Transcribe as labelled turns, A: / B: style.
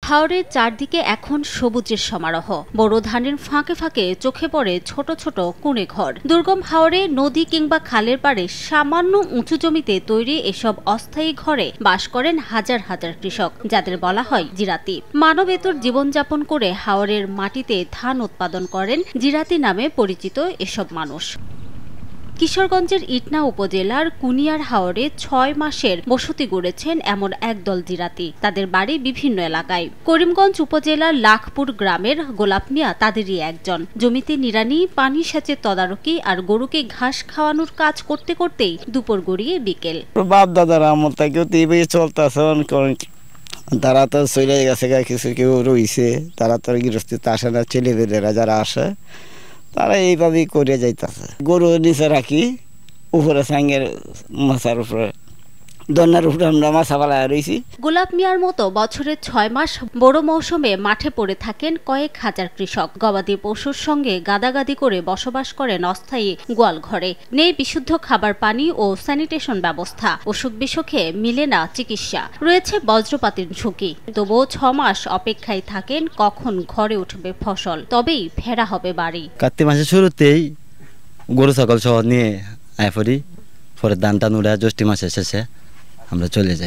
A: হাওরের চারদিকে এখন সবুজের সমারোহ। বড় ধানের ফাঁকে ফাঁকে চোখে পড়ে ছোট ছোট কুঁড়ে ঘর। দুর্গম হাওরে নদী কিংবা খালের পাড়ে সামান্য উঁচু জমিতে তৈরি এসব অস্থায়ী ঘরে বাস করেন হাজার হাজার কৃষক, যাদের বলা হয় জিরাতি। মানবেতর জীবনযাপন করে হাওরের মাটিতে ধান উৎপাদন করেন জিরাতি নামে পরিচিত এসব মানুষ। কিশোরগঞ্জের ইটনা উপজেলার কুনিয়ার হাওরে ৬ মাসের বসতি গড়েছেন এমন একদল জিরাতি। তাদের বাড়ি বিভিন্ন এলাকায়। করিমগঞ্জ উপজেলার লাখপুর গ্রামের গোলাপ মিয়া তাদেরই একজন। জমিতে নিড়ানি, পানি সেচের তদারকি আর গরুকে ঘাস খাওয়ানোর কাজ করতে করতেই দুপুর গড়িয়ে বিকেল।
B: বাপ দাদার আমল থেকেও চলতেছে। তারা তো চলে গেছে, কিছু কেউ রয়েছে, তারা তো গৃহস্থিতে আসে না। ছেলেপেলেরা যারা আসে তারা এইভাবেই করে যাইতেছে। গরু নিচে রাখি, উপরে সাঙ্গের মাছার উপরে দন্নার উপরে আমরা মাছা পালায় রয়েছি।
A: গোলাপ মিয়ার মতো বছরে ৬ মাস বড় মৌসুমে মাঠে পড়ে থাকেন কয়েক হাজার কৃষক। গবাদি পশুর সঙ্গে গাদাগাদি করে বসবাস করেন অস্থায়ী গোয়াল ঘরে। নেই বিশুদ্ধ খাবার পানি ও স্যানিটেশন ব্যবস্থা। অসুখ বিসুখে মিলে না চিকিৎসা। রয়েছে বজ্রপাতের ঝুঁকি। তবুও ৬ মাস অপেক্ষায় থাকেন কখন ঘরে উঠবে ফসল, তবেই ফেরা হবে বাড়ি।
C: কার্তিক মাসের শুরুতেই গরু ছাগল সহ নিয়ে আয় পড়ি, পরে ধান টান উড়ে জ্যৈষ্ঠ মাসের শেষে আমরা চলে যাই।